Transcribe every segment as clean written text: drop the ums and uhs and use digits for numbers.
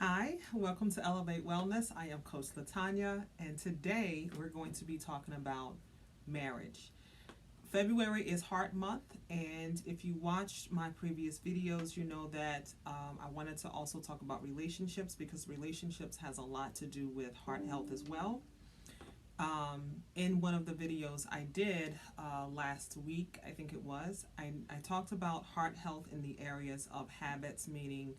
Hi, welcome to Elevate Wellness. I am Coach Latanya, and today we're going to be talking about marriage. February is Heart Month, and if you watched my previous videos, you know that I wanted to also talk about relationships because relationships has a lot to do with heart health as well. In one of the videos I did last week, I think it was, I talked about heart health in the areas of habits, meaning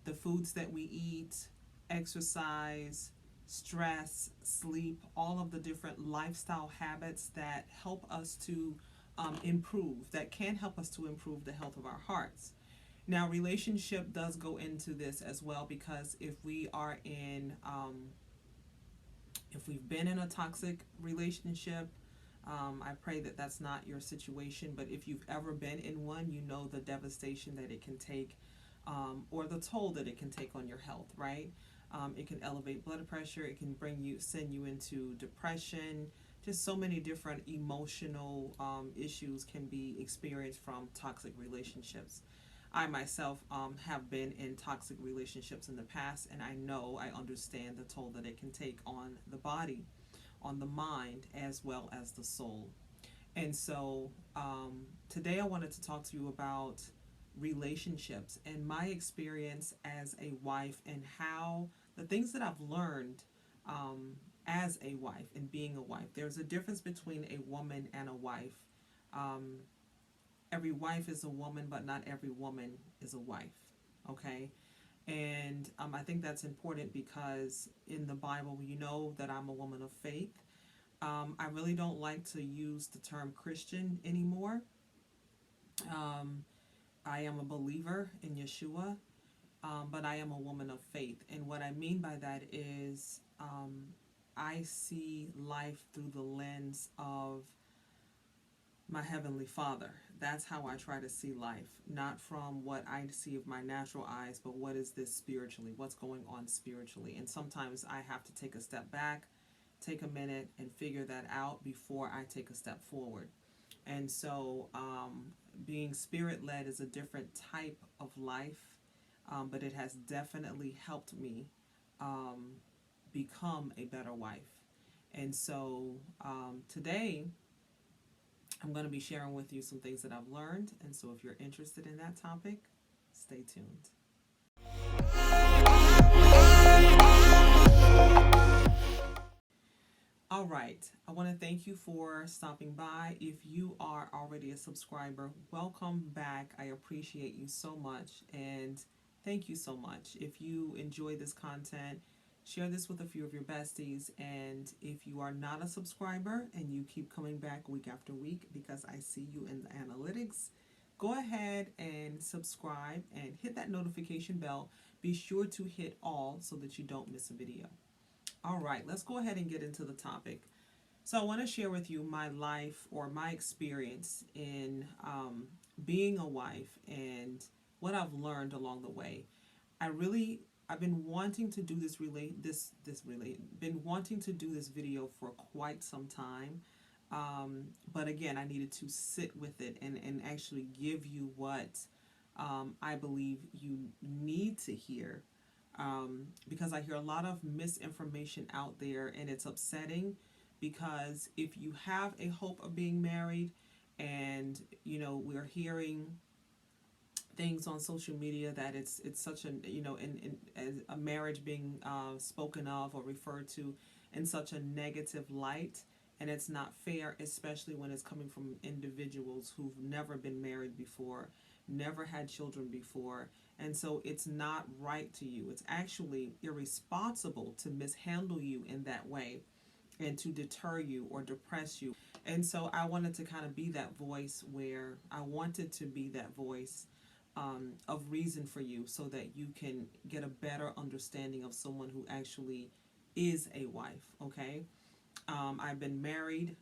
the foods that we eat, exercise, stress, sleep, all of the different lifestyle habits that help us to improve, that can help us to improve the health of our hearts. Now, relationship does go into this as well because if we've been in a toxic relationship, I pray that that's not your situation, but if you've ever been in one, you know the devastation that it can take, or the toll that it can take on your health, right? It can elevate blood pressure, it can send you into depression. Just so many different emotional issues can be experienced from toxic relationships. I myself have been in toxic relationships in the past, and I understand the toll that it can take on the body, on the mind, as well as the soul. And so today I wanted to talk to you about relationships and my experience as a wife and how the things that I've learned as a wife and being a wife. There's a difference between a woman and a wife. Um, every wife is a woman, but not every woman is a wife. Okay? And I think that's important because in the Bible, you know that I'm a woman of faith. I really don't like to use the term Christian anymore. Um, I am a believer in Yeshua, but I am a woman of faith. And what I mean by that is I see life through the lens of my Heavenly Father. That's how I try to see life, not from what I see of my natural eyes, but what is this spiritually? What's going on spiritually? And sometimes I have to take a step back, take a minute, and figure that out before I take a step forward. And so, being spirit led is a different type of life, but it has definitely helped me um, become a better wife. And so, today, I'm going to be sharing with you some things that I've learned. And so, if you're interested in that topic, stay tuned. All right. I want to thank you for stopping by. If you are already a subscriber, welcome back. I appreciate you so much. And thank you so much. If you enjoy this content, share this with a few of your besties. And if you are not a subscriber and you keep coming back week after week because I see you in the analytics, go ahead and subscribe and hit that notification bell. Be sure to hit all so that you don't miss a video. All right, let's go ahead and get into the topic. So, I want to share with you my life or my experience in being a wife and what I've learned along the way. I've been wanting to do been wanting to do this video for quite some time. But again, I needed to sit with it and actually give you what I believe you need to hear, because I hear a lot of misinformation out there, and it's upsetting because if you have a hope of being married, and we're hearing things on social media that it's such in as a marriage being spoken of or referred to in such a negative light, and it's not fair, especially when it's coming from individuals who've never been married before, never had children before, and so it's not right to you. It's actually irresponsible to mishandle you in that way and to deter you or depress you. And so I wanted to kind of be that voice where I wanted to be that voice of reason for you so that you can get a better understanding of someone who actually is a wife, okay? I've been married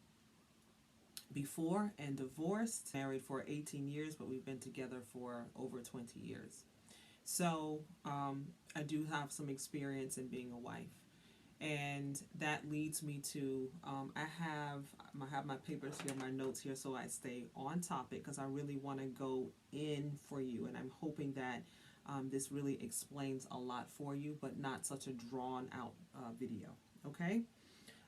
before and divorced, married for 18 years, but we've been together for over 20 years. So I do have some experience in being a wife. And that leads me to I have my papers here, my notes here, so I stay on topic because I really want to go in for you, and I'm hoping that this really explains a lot for you, but not such a drawn out video. Okay?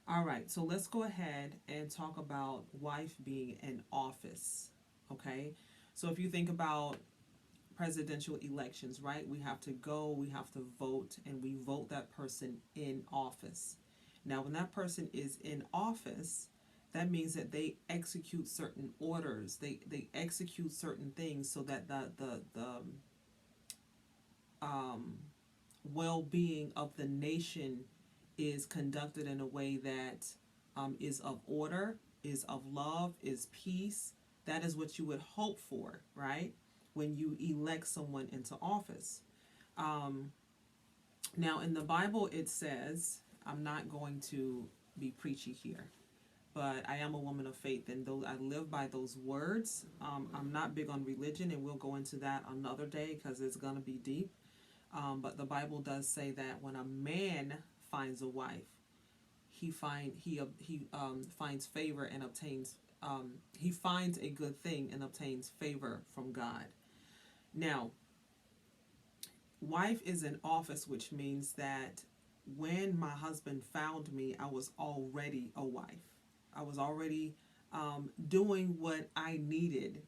All right, so let's go ahead and talk about wife being in office. Okay? So if you think about presidential elections, right? We have to go, we have to vote, and we vote that person in office. Now, when that person is in office, that means that they execute certain orders. They execute certain things so that the well-being of the nation is conducted in a way that is of order, is of love, is peace. That is what you would hope for, right? When you elect someone into office. Um, Now, in the Bible, it says, I'm not going to be preachy here, but I am a woman of faith, and those I live by those words. I'm not big on religion, and we'll go into that another day because it's gonna be deep. But the Bible does say that when a man finds a wife, he finds favor and obtains. He finds a good thing and obtains favor from God. Now, wife is in office, which means that when my husband found me, I was already a wife. I was already doing what I needed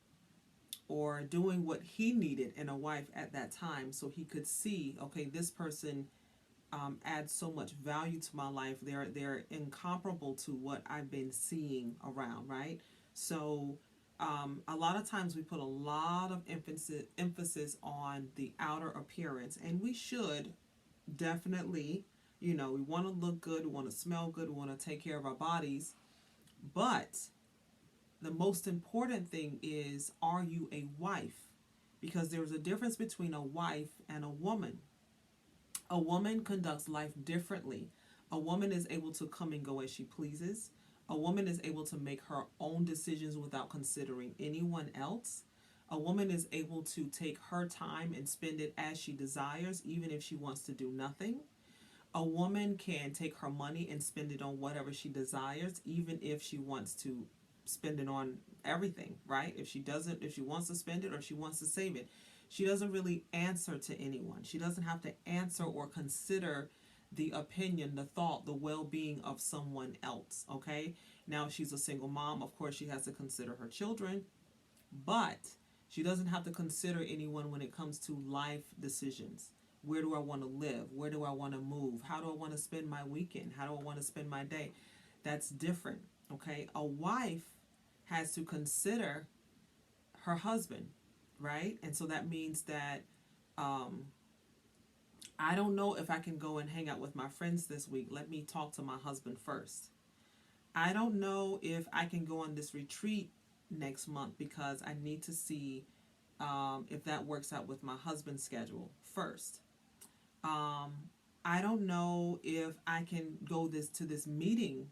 or doing what he needed in a wife at that time, so he could see, okay, this person adds so much value to my life. They're incomparable to what I've been seeing around, right? So a lot of times we put a lot of emphasis on the outer appearance, and we should definitely, we want to look good, we want to smell good, we want to take care of our bodies, but the most important thing is, are you a wife? Because there's a difference between a wife and a woman. A woman conducts life differently. A woman is able to come and go as she pleases. A woman is able to make her own decisions without considering anyone else. A woman is able to take her time and spend it as she desires, even if she wants to do nothing. A woman can take her money and spend it on whatever she desires, even if she wants to spend it on everything, right? If she wants to spend it or if she wants to save it. She doesn't really answer to anyone. She doesn't have to answer or consider the opinion, the thought, the well-being of someone else, okay? Now, if she's a single mom, of course, she has to consider her children, but she doesn't have to consider anyone when it comes to life decisions. Where do I want to live? Where do I want to move? How do I want to spend my weekend? How do I want to spend my day? That's different, okay? A wife has to consider her husband, right? And so that means that I don't know if I can go and hang out with my friends this week. Let me talk to my husband first. I don't know if I can go on this retreat next month because I need to see if that works out with my husband's schedule first. I don't know if I can go to this meeting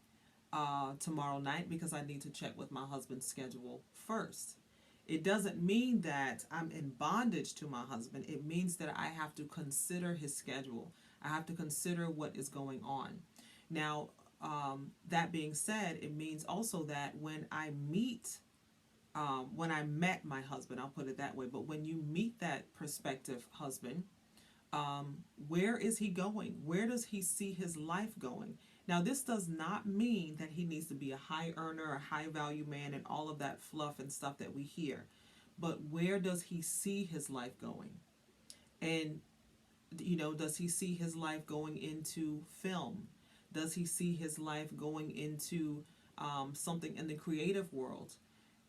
tomorrow night because I need to check with my husband's schedule first. It doesn't mean that I'm in bondage to my husband. It means that I have to consider his schedule. I have to consider what is going on. Now, that being said, it means also that when I met my husband, I'll put it that way, but when you meet that prospective husband, where is he going? Where does he see his life going? Now, this does not mean that he needs to be a high earner, a high value man, and all of that fluff and stuff that we hear. But where does he see his life going? And, does he see his life going into film? Does he see his life going into something in the creative world?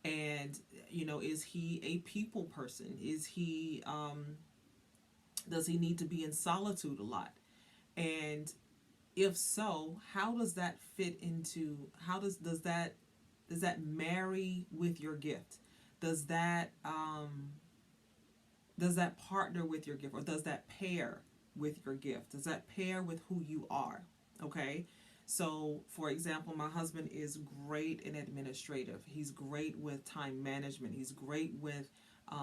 And, is he a people person? Does he need to be in solitude a lot? And if so, how does that fit into, does that marry with your gift? Does that partner with your gift, or does that pair with your gift? Does that pair with who you are? Okay. So, for example, my husband is great in administrative. He's great with time management. He's great with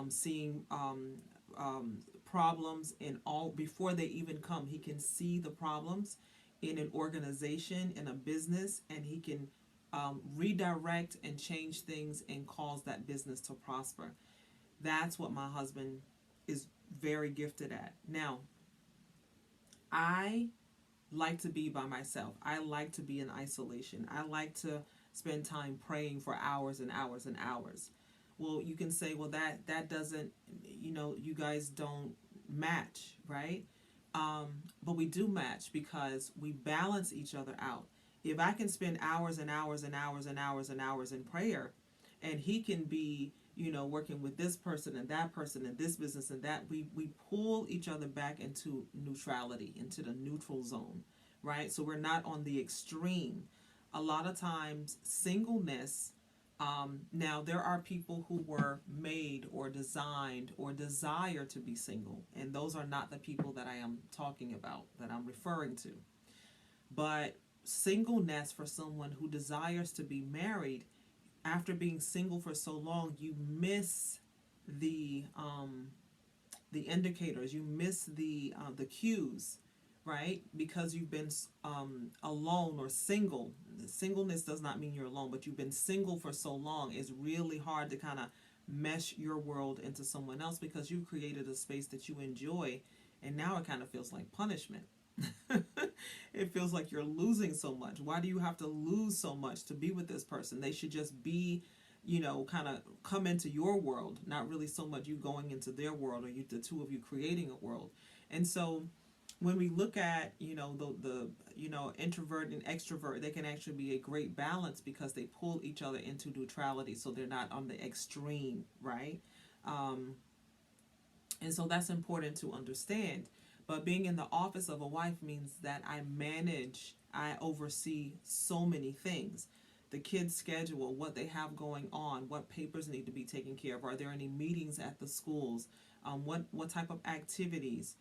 seeing problems in all before they even come. He can see the problems in an organization, in a business, and he can redirect and change things and cause that business to prosper. That's what my husband is very gifted at. Now, I like to be by myself. I like to be in isolation. I like to spend time praying for hours and hours and hours. Well, you can say, well, that doesn't, you guys don't match, right? But we do match because we balance each other out. If I can spend hours and hours and hours and hours and hours in prayer, and he can be, working with this person and that person and this business and that, we pull each other back into neutrality, into the neutral zone, right? So we're not on the extreme. A lot of times, singleness. Now, there are people who were made or designed or desire to be single, and those are not the people that I am talking about, that I'm referring to. But singleness for someone who desires to be married, after being single for so long, you miss the indicators, you miss the cues, right? Because you've been alone or single. Singleness does not mean you're alone, but you've been single for so long. It's really hard to kind of mesh your world into someone else because you've created a space that you enjoy, and now it kind of feels like punishment. It feels like you're losing so much. Why do you have to lose so much to be with this person? They should just be, kind of come into your world, not really so much you going into their world, or the two of you creating a world. And so when we look at, the introvert and extrovert, they can actually be a great balance because they pull each other into neutrality, so they're not on the extreme, right? And so that's important to understand. But being in the office of a wife means that I oversee so many things. The kids' schedule, what they have going on, what papers need to be taken care of. Are there any meetings at the schools? What type of activities?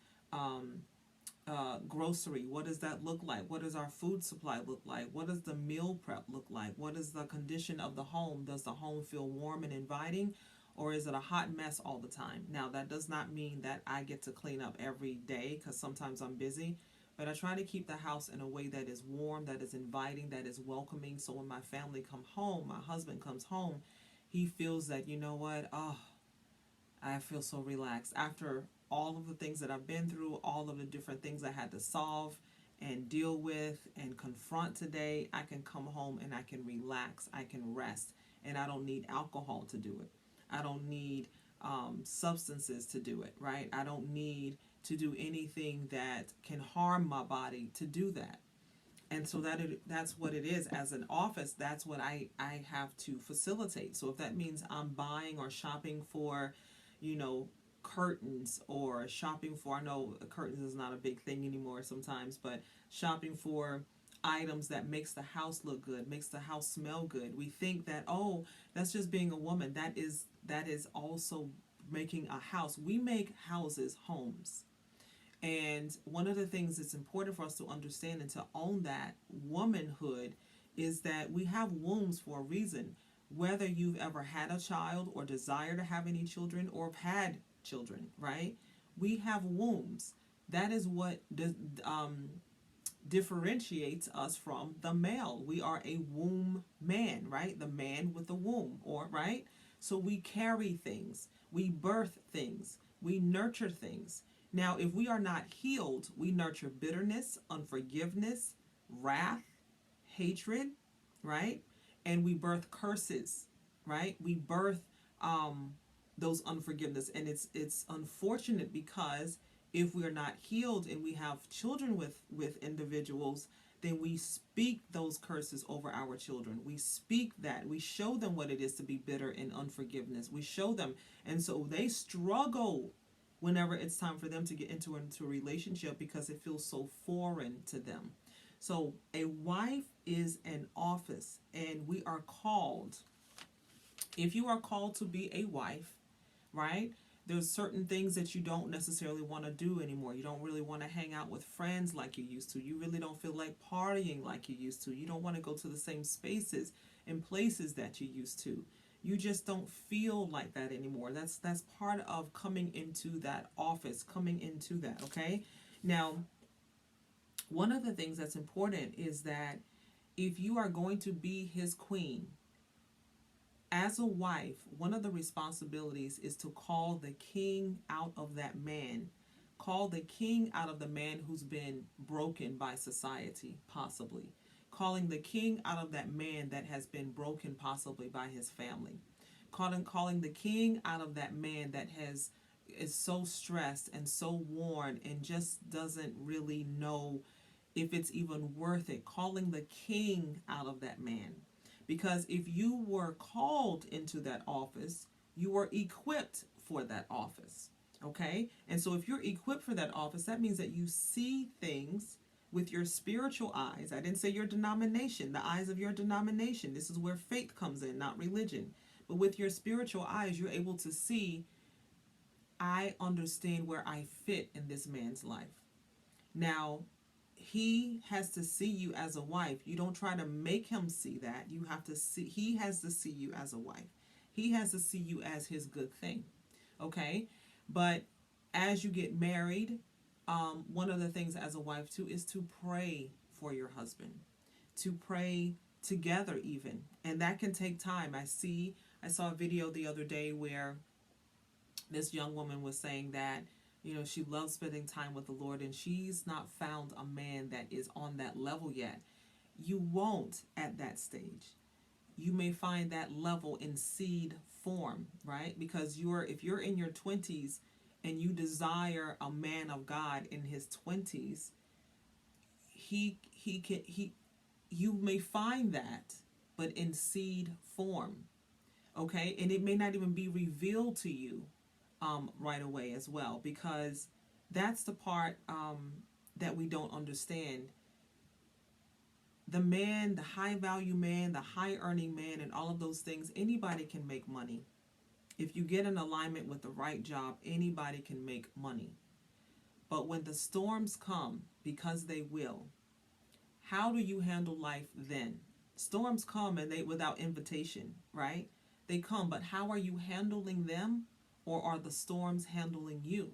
Grocery, what does that look like? What does our food supply look like? What does the meal prep look like? What is the condition of the home? Does the home feel warm and inviting, or is it a hot mess all the time? Now, that does not mean that I get to clean up every day because sometimes I'm busy, but I try to keep the house in a way that is warm, that is inviting, that is welcoming. So when my family come home, my husband comes home, he feels that, oh, I feel so relaxed after all of the things that I've been through, all of the different things I had to solve and deal with and confront today. I can come home and I can relax, I can rest, and I don't need alcohol to do it. I don't need substances to do it, right? I don't need to do anything that can harm my body to do that. And so that's what it is. As an office, that's what I have to facilitate. So if that means I'm buying or shopping for, you know, curtains, or shopping for, I know curtains is not a big thing anymore sometimes, but shopping for items that makes the house look good, makes the house smell good. We think that, oh, that's just being a woman. That is also making a house. We make houses homes. And one of the things that's important for us to understand and to own that womanhood is that we have wombs for a reason. Whether you've ever had a child or desire to have any children or have had children, right? We have wombs. That is what differentiates us from the male. We are a womb man, right? The man with the womb, or right? So we carry things, we birth things, we nurture things. Now, if we are not healed, we nurture bitterness, unforgiveness, wrath, hatred, right? And we birth curses, right? We birth those unforgiveness, and it's unfortunate because if we are not healed and we have children with individuals, then we speak those curses over our children. We speak that. We show them what it is to be bitter and unforgiveness. We show them, and so they struggle whenever it's time for them to get into a relationship because it feels so foreign to them. So a wife is an office, and we are called. If you are called to be a wife, right? There's certain things that you don't necessarily want to do anymore. You don't really want to hang out with friends like you used to. You really don't feel like partying like you used to. You don't want to go to the same spaces and places that you used to. You just don't feel like that anymore. That's part of coming into that office, coming into that, okay? Now, one of the things that's important is that if you are going to be his queen, as a wife, one of the responsibilities is to call the king out of that man. Call the king out of the man who's been broken by society, possibly. Calling the king out of that man that has been broken, possibly by his family. Calling the king out of that man that is so stressed and so worn and just doesn't really know if it's even worth it. Calling the king out of that man. Because if you were called into that office, you were equipped for that office. Okay? And so if you're equipped for that office, that means that you see things with your spiritual eyes. I didn't say your denomination, the eyes of your denomination. This is where faith comes in, not religion. But with your spiritual eyes, you're able to see, I understand where I fit in this man's life. Now, he has to see you as a wife. You don't try to make him see that. You have to see, he has to see you as a wife. He has to see you as his good thing. Okay? But as you get married, one of the things as a wife too is to pray for your husband, to pray together even, and that can take time. I saw a video the other day where this young woman was saying that, you know, she loves spending time with the Lord and she's not found a man that is on that level yet. You won't at that stage. You may find that level in seed form, right? Because if you're in your 20s and you desire a man of God in his 20s, you may find that, but in seed form. Okay? And it may not even be revealed to you right away as well, because that's the part that we don't understand. The man, the high value man, the high earning man, and all of those things, anybody can make money. If you get in alignment with the right job, anybody can make money. But when the storms come, because they will, how do you handle life then? Storms come and they without invitation, right? They come, but how are you handling them, or are the storms handling you?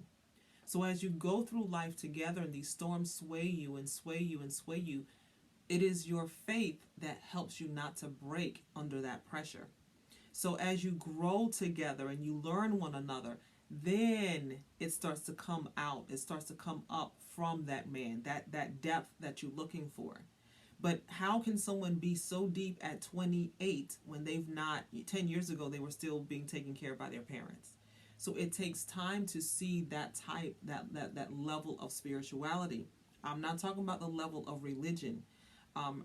So as you go through life together and these storms sway you and sway you and sway you, it is your faith that helps you not to break under that pressure. So as you grow together and you learn one another, then it starts to come out. It starts to come up from that man, that depth that you're looking for. But how can someone be so deep at 28 when they've not, 10 years ago, they were still being taken care of by their parents? So it takes time to see that type, that level of spirituality. I'm not talking about the level of religion.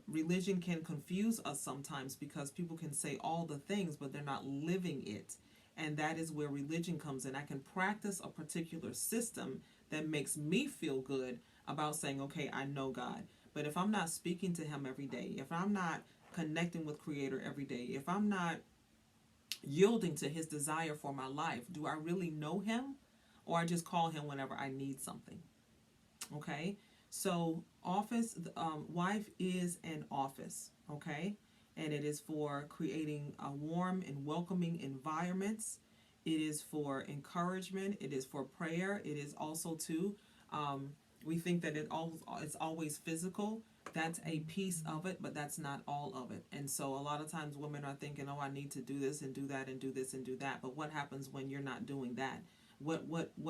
Religion can confuse us sometimes because people can say all the things, but they're not living it. And that is where religion comes in. I can practice a particular system that makes me feel good about saying, okay, I know God. But if I'm not speaking to him every day, if I'm not connecting with Creator every day, if I'm not yielding to his desire for my life, do I really know him? Or I just call him whenever I need something? Okay? So wife is an office, okay? And it is for creating a warm and welcoming environments. It is for encouragement. It is for prayer. It is also too, we think that it's always physical. That's a piece of it, but that's not all of it. And so a lot of times women are thinking, oh, I need to do this and do that and do this and do that. But what happens when you're not doing that? What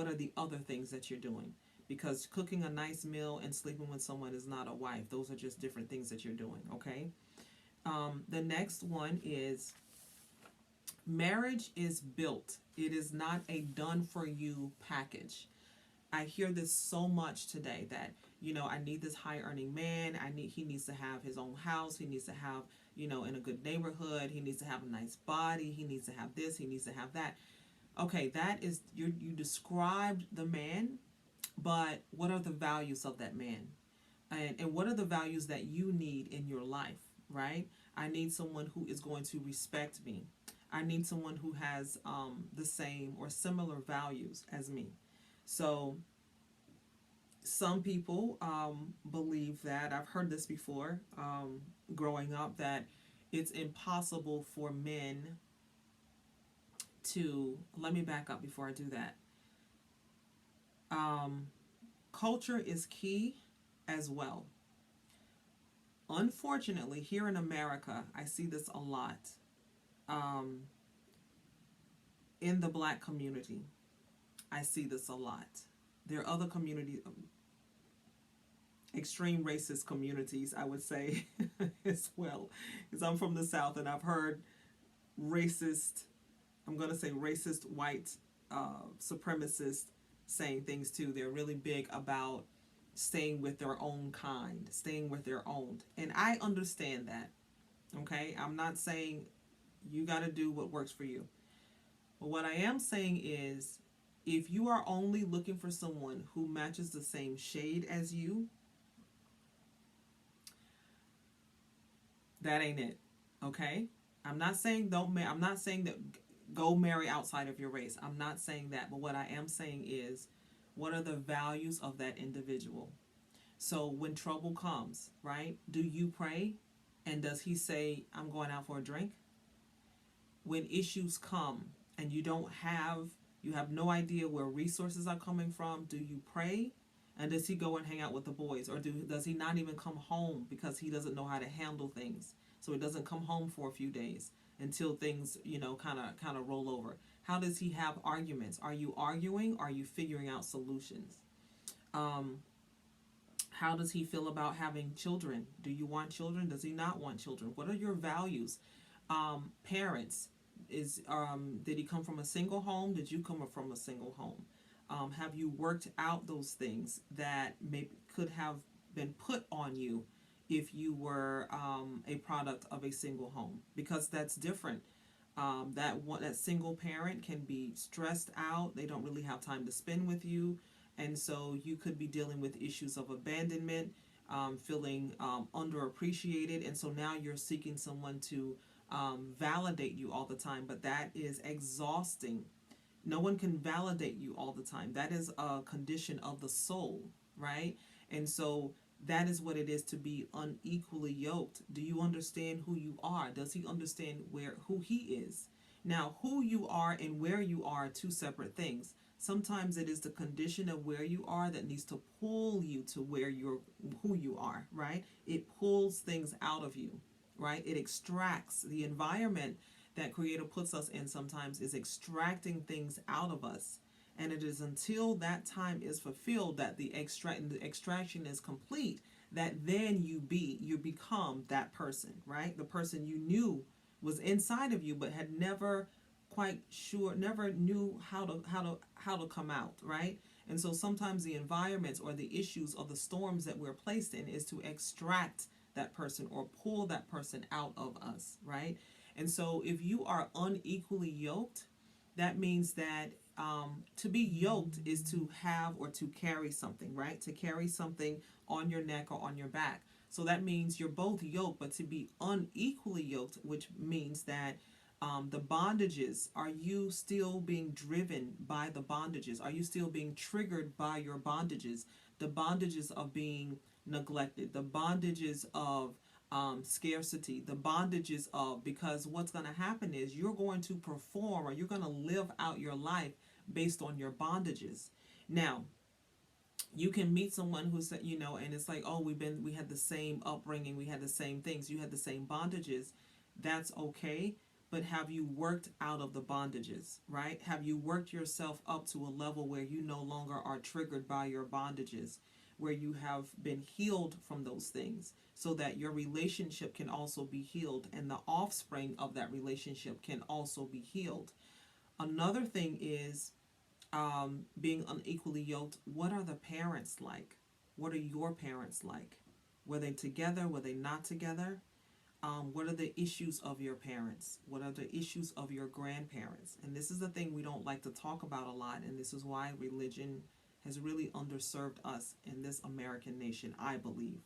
are the other things that you're doing? Because cooking a nice meal and sleeping with someone is not a wife. Those are just different things that you're doing, okay? The next one is marriage is built. It is not a done-for-you package. I hear this so much today that, you know, I need this high-earning man. He needs to have his own house. He needs to have, you know, in a good neighborhood. He needs to have a nice body. He needs to have this. He needs to have that. Okay, that is, you described the man, but what are the values of that man? And what are the values that you need in your life, right? I need someone who is going to respect me. I need someone who has the same or similar values as me. So some people believe that, I've heard this before growing up, that it's impossible for men to, let me back up before I do that. Culture is key as well. Unfortunately, here in America, I see this a lot. in the black community, I see this a lot. There are other communities, extreme racist communities, I would say, as well. Because I'm from the South and I've heard racist, I'm going to say racist white supremacists saying things too. They're really big about staying with their own kind, staying with their own. And I understand that. Okay? I'm not saying you got to do what works for you. But what I am saying is if you are only looking for someone who matches the same shade as you, that ain't it. Okay? I'm not saying I'm not saying that go marry outside of your race. I'm not saying that. But what I am saying is what are the values of that individual? So when trouble comes, right? Do you pray? And does he say, I'm going out for a drink? When issues come and you have no idea where resources are coming from, do you pray? And does he go and hang out with the boys? Or does he not even come home because he doesn't know how to handle things? So he doesn't come home for a few days until things, kind of roll over. How does he have arguments? Are you arguing? Are you figuring out solutions? How does he feel about having children? Do you want children? Does he not want children? What are your values? Parents, did he come from a single home? Did you come from a single home? Have you worked out those things that could have been put on you if you were a product of a single home? Because that's different. That single parent can be stressed out. They don't really have time to spend with you, and so you could be dealing with issues of abandonment, feeling underappreciated, and so now you're seeking someone to validate you all the time. But that is exhausting. No one can validate you all the time. That is a condition of the soul, right? And so that is what it is to be unequally yoked. Do you understand who you are? Does he understand who he is? Now, who you are and where you are two separate things. Sometimes it is the condition of where you are that needs to pull you to who you are, right? It pulls things out of you, right? It extracts the environment that Creator puts us in sometimes is extracting things out of us. And it is until that time is fulfilled that the extraction is complete that then you become that person, right? The person you knew was inside of you but had never never knew how to come out, right? And so sometimes the environments or the issues or the storms that we're placed in is to extract that person or pull that person out of us, right? And so if you are unequally yoked, that means that to be yoked is to have or to carry something, right? To carry something on your neck or on your back. So that means you're both yoked, but to be unequally yoked, which means that the bondages, are you still being driven by the bondages? Are you still being triggered by your bondages? The bondages of being neglected, the bondages of scarcity, the bondages of, because what's going to happen is you're going to perform or you're going to live out your life based on your bondages. Now, you can meet someone who said, and it's like, oh, we had the same upbringing, we had the same things, you had the same bondages. That's okay. But have you worked out of the bondages, right? Have you worked yourself up to a level where you no longer are triggered by your bondages, where you have been healed from those things so that your relationship can also be healed and the offspring of that relationship can also be healed? Another thing is being unequally yoked. What are the parents like? What are your parents like? Were they together? Were they not together? What are the issues of your parents? What are the issues of your grandparents? And this is the thing we don't like to talk about a lot, and this is why religion has really underserved us in this American nation, I believe.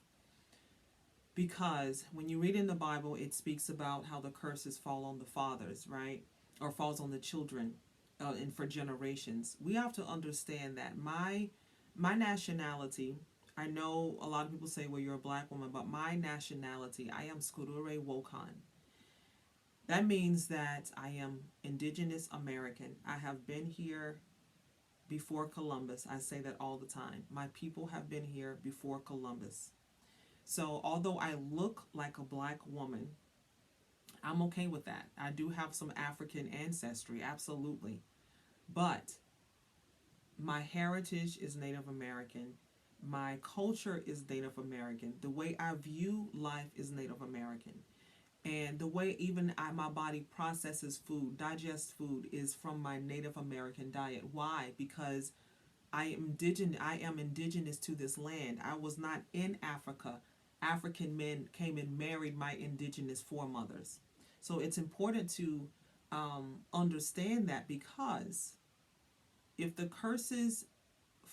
Because when you read in the Bible, it speaks about how the curses fall on the fathers, right? Or falls on the children, and for generations. We have to understand that my nationality, I know a lot of people say, well, you're a black woman, but my nationality, I am Skurure Wokan. That means that I am indigenous American. I have been here before Columbus. I say that all the time. My people have been here before Columbus. So although I look like a black woman, I'm okay with that. I do have some African ancestry, absolutely. But my heritage is Native American. My culture is Native American. The way I view life is Native American. And the way even my body processes food, digests food, is from my Native American diet. Why? Because I am indigenous to this land. I was not in Africa. African men came and married my indigenous foremothers. So it's important to understand that, because if the curses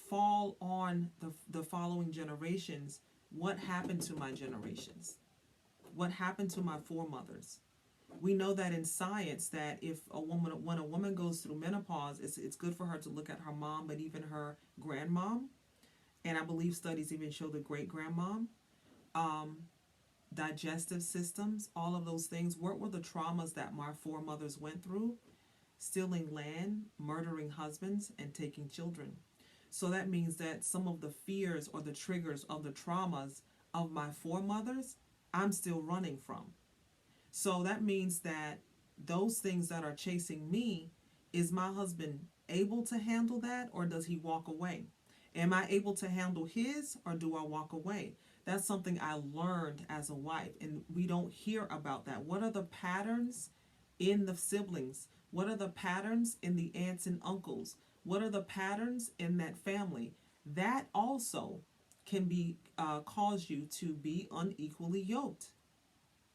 fall on the following generations, what happened to my generations? What happened to my foremothers? We know that in science, that if a woman, when a woman goes through menopause, it's good for her to look at her mom, but even her grandmom, and I believe studies even show the great grandmom, um, digestive systems, all of those things. What were the traumas that my foremothers went through? Stealing land, murdering husbands, and taking children. So that means that some of the fears or the triggers of the traumas of my foremothers, I'm still running from. So that means that those things that are chasing me, is my husband able to handle that, or does he walk away? Am I able to handle his, or do I walk away? That's something I learned as a wife, and we don't hear about that. What are the patterns in the siblings? What are the patterns in the aunts and uncles? What are the patterns in that family? That also can be cause you to be unequally yoked.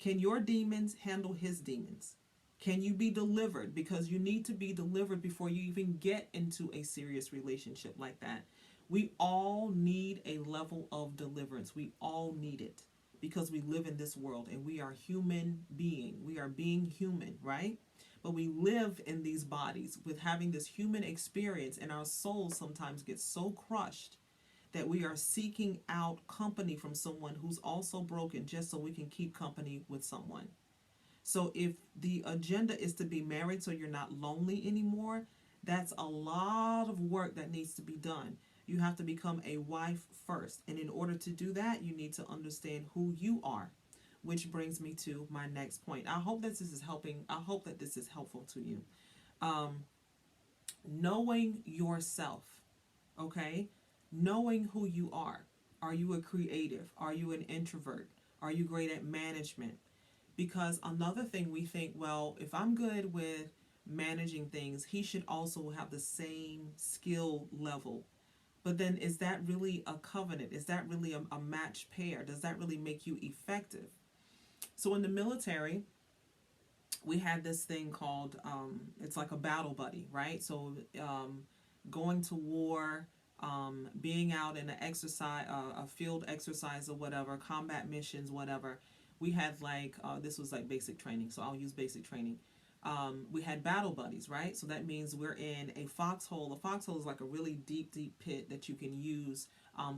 Can your demons handle his demons? Can you be delivered? Because you need to be delivered before you even get into a serious relationship like that. We all need a level of deliverance. We all need it, because we live in this world and we are human being. We are being human, right? But we live in these bodies with having this human experience, and our souls sometimes get so crushed that we are seeking out company from someone who's also broken, just so we can keep company with someone. So if the agenda is to be married so you're not lonely anymore, that's a lot of work that needs to be done. You have to become a wife first. And in order to do that, you need to understand who you are, which brings me to my next point. I hope that this is helping. I hope that this is helpful to you. Um, Knowing yourself, okay? Knowing who you are. Are you a creative? Are you an introvert? Are you great at management? Because another thing, we think, well, if I'm good with managing things, he should also have the same skill level. But then, is that really a covenant? Is that really a match pair? Does that really make you effective? So in the military, we had this thing called, it's like a battle buddy, right? So going to war, being out in an exercise, a field exercise or whatever, combat missions, whatever. We had like, this was like basic training, so I'll use basic training. We had battle buddies, right? So that means we're in a foxhole. A foxhole is like a really deep, deep pit that you can use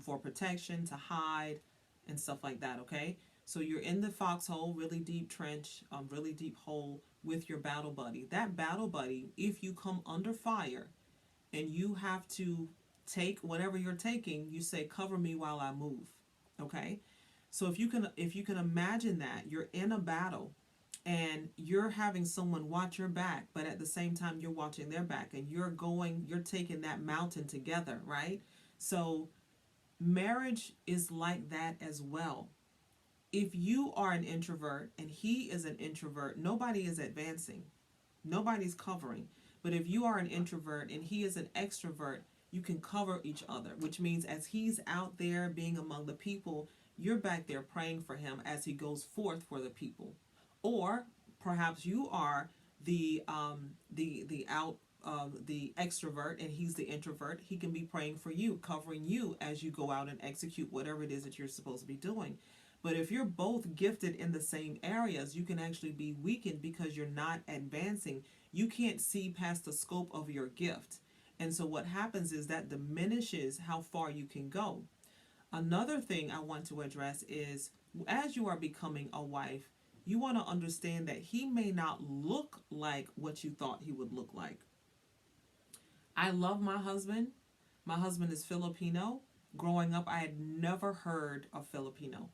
for protection, to hide, and stuff like that, okay? So you're in the foxhole, really deep trench, really deep hole with your battle buddy. That battle buddy, if you come under fire and you have to take whatever you're taking, you say, "Cover me while I move." Okay? So if you can imagine that you're in a battle and you're having someone watch your back, but at the same time you're watching their back, and you're taking that mountain together, right? So marriage is like that as well. If you are an introvert and he is an introvert, nobody is advancing. Nobody's covering. But if you are an introvert and he is an extrovert, you can cover each other, which means as he's out there being among the people, you're back there praying for him as he goes forth for the people. Or perhaps you are the out the extrovert and he's the introvert. He can be praying for you, covering you as you go out and execute whatever it is that you're supposed to be doing. But if you're both gifted in the same areas, you can actually be weakened because you're not advancing. You can't see past the scope of your gift. And so what happens is that diminishes how far you can go. Another thing I want to address is, as you are becoming a wife, you want to understand that he may not look like what you thought he would look like. I love my husband. My husband is Filipino. Growing up, I had never heard of Filipino.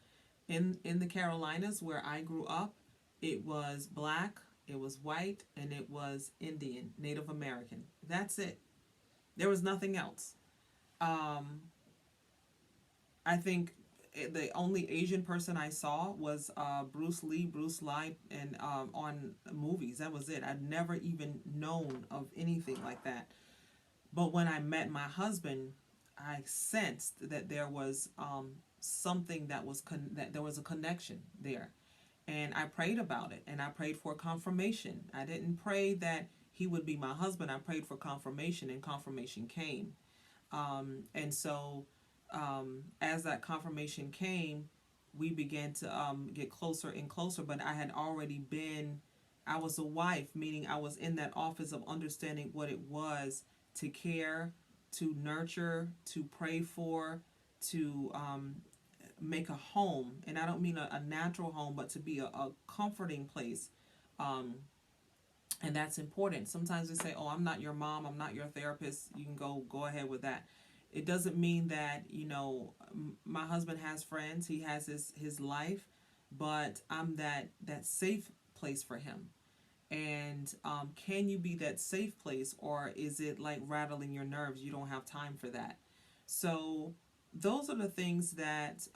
In the Carolinas where I grew up, It was black, it was white, and it was Indian, Native American. That's it. There was nothing else. Um, I think the only Asian person I saw was Bruce Lee, Bruce Lee, and on movies. That was it. I'd never even known of anything like that. But when I met my husband, I sensed that there was something that that there was a connection there, and I prayed about it, and I prayed for confirmation. I didn't pray that he would be my husband. I prayed for confirmation, and confirmation came. And so, as that confirmation came, we began to get closer and closer. But I was a wife, meaning I was in that office of understanding what it was to care, to nurture, to pray for, to make a home. And I don't mean a natural home, but to be a comforting place. Um, and that's important. Sometimes we say, "Oh, I'm not your mom. I'm not your therapist. You can go ahead with that." It doesn't mean that my husband has friends. He has his life, but I'm that safe place for him. And can you be that safe place, or is it like rattling your nerves? You don't have time for that. So those are the things that,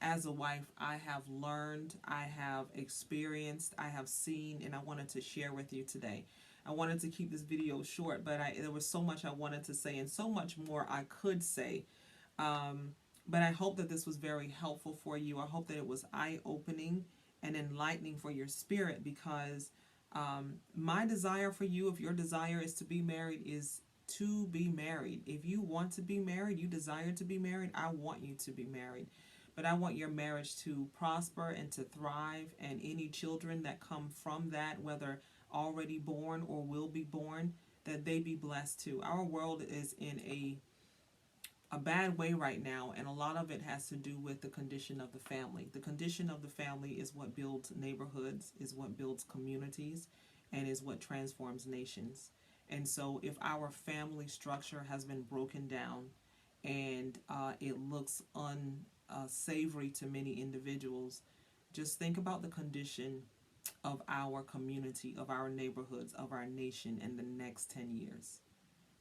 as a wife, I have learned, I have experienced, I have seen, and I wanted to share with you today. I wanted to keep this video short, but there was so much I wanted to say, and so much more I could say. Um, but I hope that this was very helpful for you. I hope that it was eye opening and enlightening for your spirit, because my desire for you, if your desire is to be married, is to be married. If you want to be married, you desire to be married, I want you to be married. But I want your marriage to prosper and to thrive, and any children that come from that, whether already born or will be born, that they be blessed too. Our world is in a bad way right now, and a lot of it has to do with the condition of the family. The condition of the family is what builds neighborhoods, is what builds communities, and is what transforms nations. And so, if our family structure has been broken down, and it looks unsavory to many individuals, just think about the condition of our community, of our neighborhoods, of our nation in the next 10 years.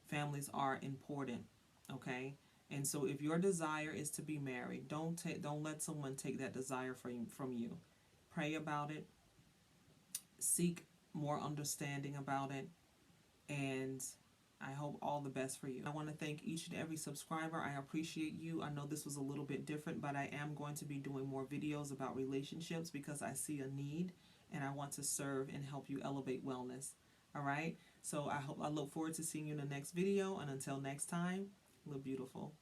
Families are important, okay? And so if your desire is to be married, don't let someone take that desire from you. Pray about it, seek more understanding about it, and I hope all the best for you. I want to thank each and every subscriber. I appreciate you. I know this was a little bit different, but I am going to be doing more videos about relationships because I see a need, and I want to serve and help you elevate wellness. All right? So I look forward to seeing you in the next video, and until next time, live beautiful.